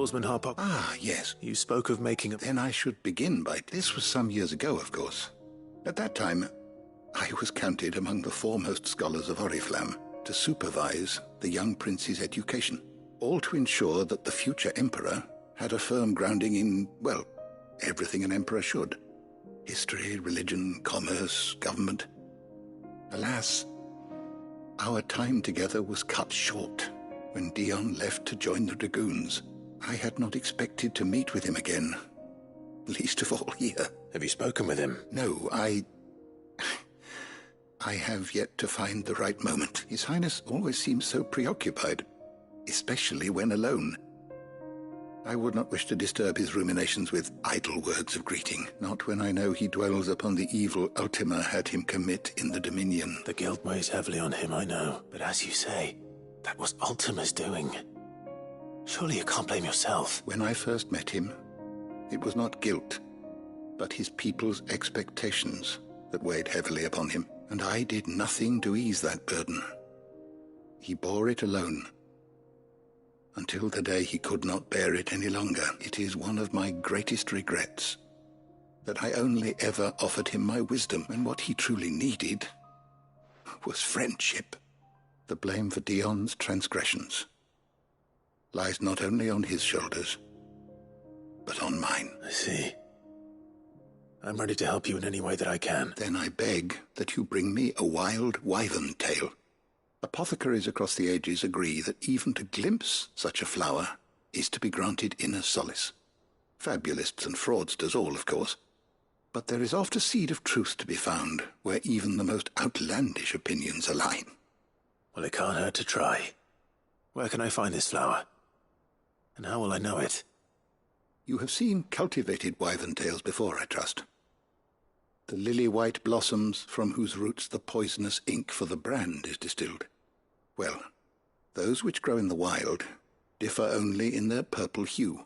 Lawsman Harpock. Ah, yes. You spoke of making a... Then I should begin by... This was some years ago, of course. At that time, I was counted among the foremost scholars of Oriflamme to supervise the young prince's education, all to ensure that the future emperor had a firm grounding in, well, everything an emperor should. History, religion, commerce, government. Alas, our time together was cut short when Dion left to join the Dragoons. I had not expected to meet with him again, least of all here. Have you spoken with him? No, I have yet to find the right moment. His Highness always seems so preoccupied, especially when alone. I would not wish to disturb his ruminations with idle words of greeting, not when I know he dwells upon the evil Ultima had him commit in the Dominion. The guilt weighs heavily on him, I know. But as you say, that was Ultima's doing. Surely you can't blame yourself. When I first met him, it was not guilt, but his people's expectations that weighed heavily upon him, and I did nothing to ease that burden. He bore it alone, until the day he could not bear it any longer. It is one of my greatest regrets that I only ever offered him my wisdom, when what he truly needed was friendship. The blame for Dion's transgressions lies not only on his shoulders, but on mine. I see. I'm ready to help you in any way that I can. Then I beg that you bring me a wild wyvern tail. Apothecaries across the ages agree that even to glimpse such a flower is to be granted inner solace. Fabulists and fraudsters all, of course. But there is oft a seed of truth to be found where even the most outlandish opinions align. Well, it can't hurt to try. Where can I find this flower? And how will I know it? You have seen cultivated wyvern tails before, I trust. The lily-white blossoms from whose roots the poisonous ink for the brand is distilled. Well, those which grow in the wild differ only in their purple hue.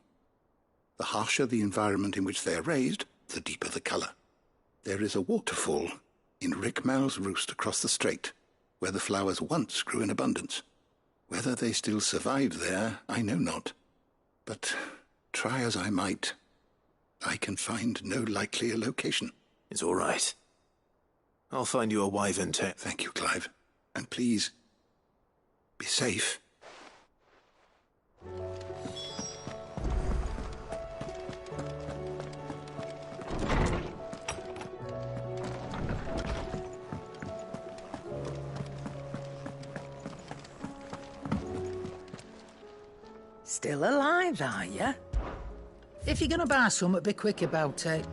The harsher the environment in which they are raised, the deeper the color. There is a waterfall in Rickmal's roost across the strait, where the flowers once grew in abundance. Whether they still survive there, I know not. But try as I might, I can find no likelier location. It's all right. I'll find you a wyvern tail. Thank you, Clive. And please, be safe. Still alive, are you? If you're gonna buy some, be quick about it.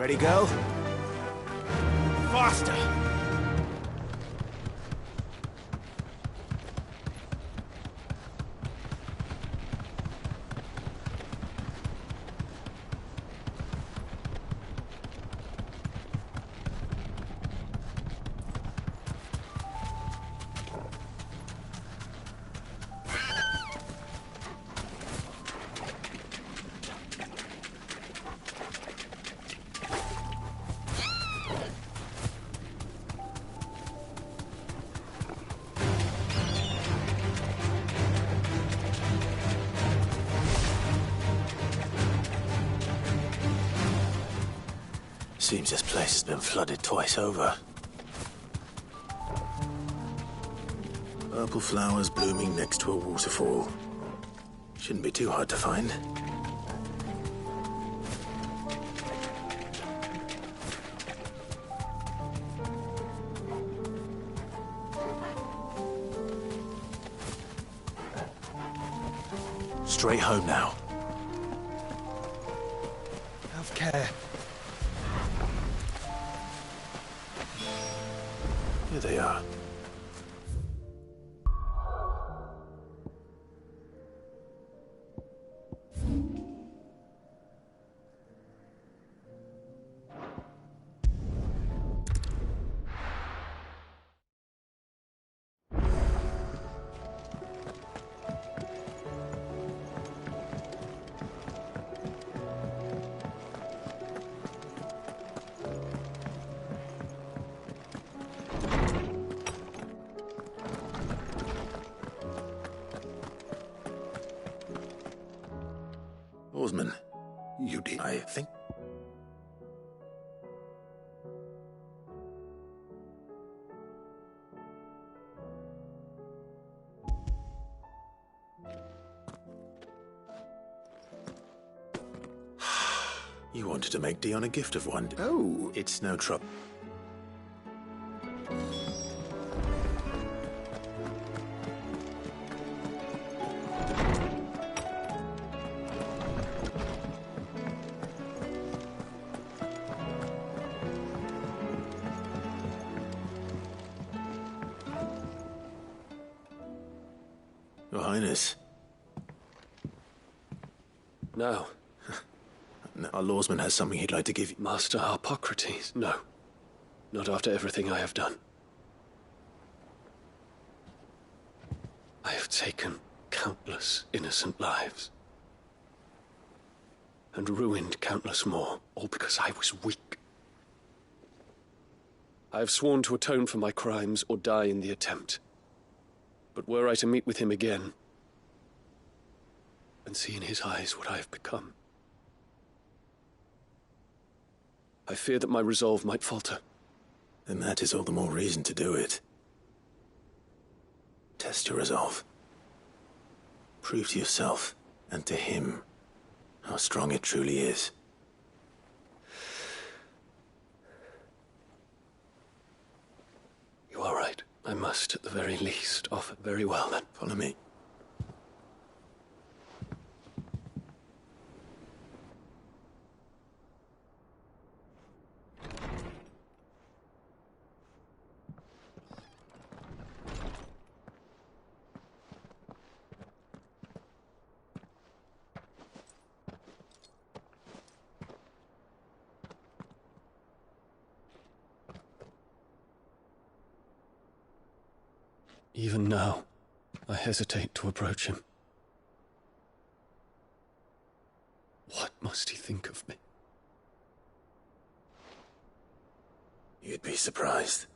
Ready, go? Faster! Seems this place has been flooded twice over. Purple flowers blooming next to a waterfall. Shouldn't be too hard to find. Straight home now. Have care. Here they are. Oarsman. You did. I think... You wanted to make Dion a gift of one. Oh. It's no trouble. Your Highness. No. Our lawsman has something he'd like to give you. Master Harpocrates, no. Not after everything I have done. I have taken countless innocent lives. And ruined countless more, all because I was weak. I have sworn to atone for my crimes or die in the attempt. But were I to meet with him again, and see in his eyes what I have become, I fear that my resolve might falter. Then that is all the more reason to do it. Test your resolve. Prove to yourself, and to him, how strong it truly is. You are right. I must, at the very least, offer. Very well, then. Follow me. Even now, I hesitate to approach him. What must he think of me? You'd be surprised.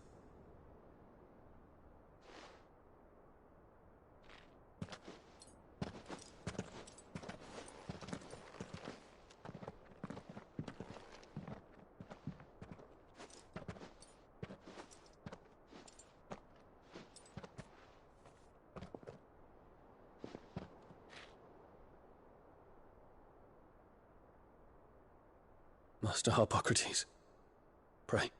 Master Harpocrates, pray,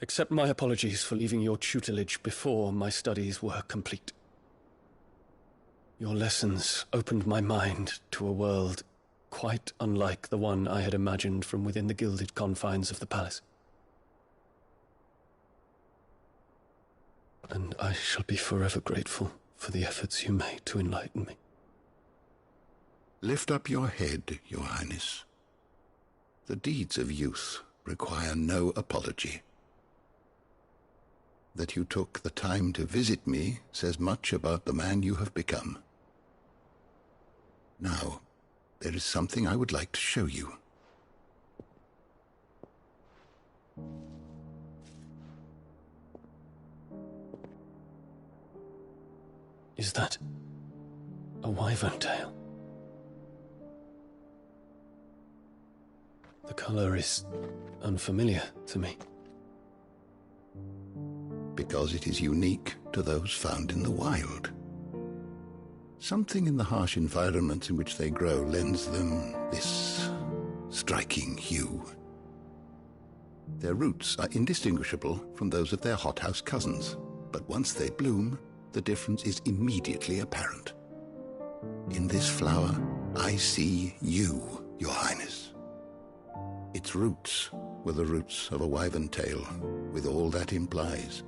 accept my apologies for leaving your tutelage before my studies were complete. Your lessons opened my mind to a world quite unlike the one I had imagined from within the gilded confines of the palace. And I shall be forever grateful for the efforts you made to enlighten me. Lift up your head, Your Highness. The deeds of youth require no apology. That you took the time to visit me says much about the man you have become. Now, there is something I would like to show you. Is that a wyvern tail? The color is unfamiliar to me. Because it is unique to those found in the wild. Something in the harsh environments in which they grow lends them this striking hue. Their roots are indistinguishable from those of their hothouse cousins, but once they bloom, the difference is immediately apparent. In this flower, I see you, Your Highness. Its roots were the roots of a wyvern tail, with all that implies.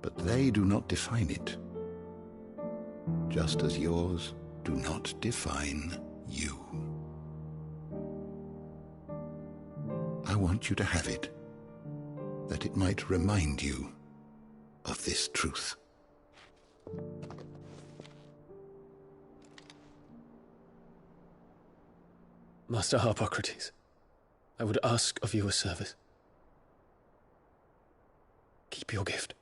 But they do not define it, just as yours do not define you. I want you to have it, that it might remind you of this truth. Master Harpocrates, I would ask of you a service. Keep your gift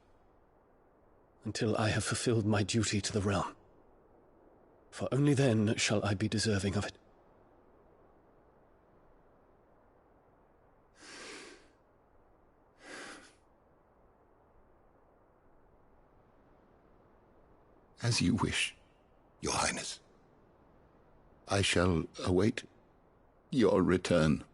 until I have fulfilled my duty to the realm, for only then shall I be deserving of it. As you wish, Your Highness. I shall await your return.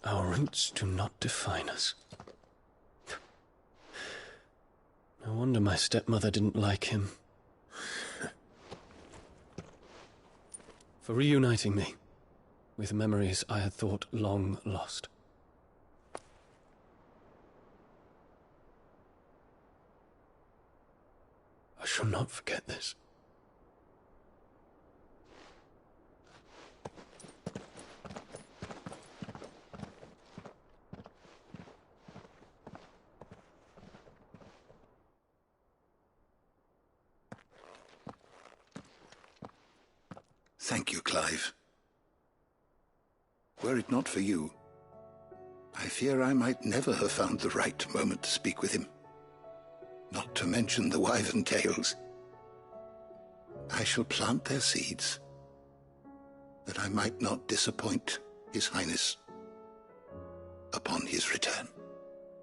Our roots do not define us. No wonder my stepmother didn't like him. For reuniting me with memories I had thought long lost. I shall not forget this. Thank you, Clive. Were it not for you, I fear I might never have found the right moment to speak with him. Not to mention the wyvern tales. I shall plant their seeds, that I might not disappoint His Highness upon his return.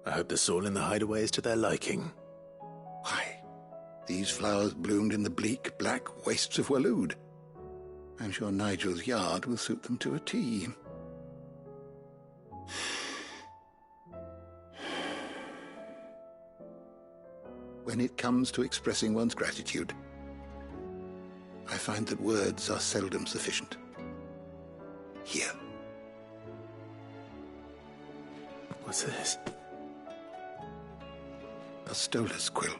I hope the soil in the hideaway is to their liking. Why, these flowers bloomed in the bleak, black wastes of Waloed. I'm sure Nigel's yard will suit them to a T. When it comes to expressing one's gratitude, I find that words are seldom sufficient. Here. What's this? A stolas quill.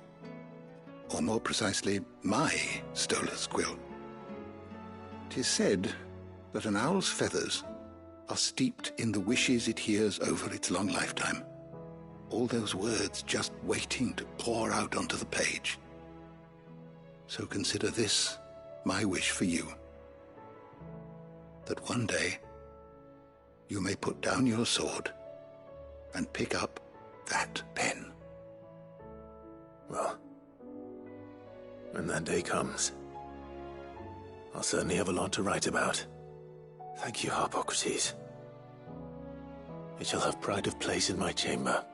Or more precisely, my stolas quill. 'Tis said that an owl's feathers are steeped in the wishes it hears over its long lifetime. All those words just waiting to pour out onto the page. So consider this my wish for you. That one day you may put down your sword and pick up that pen. Well, when that day comes, I'll certainly have a lot to write about. Thank you, Harpocrates. It shall have pride of place in my chamber.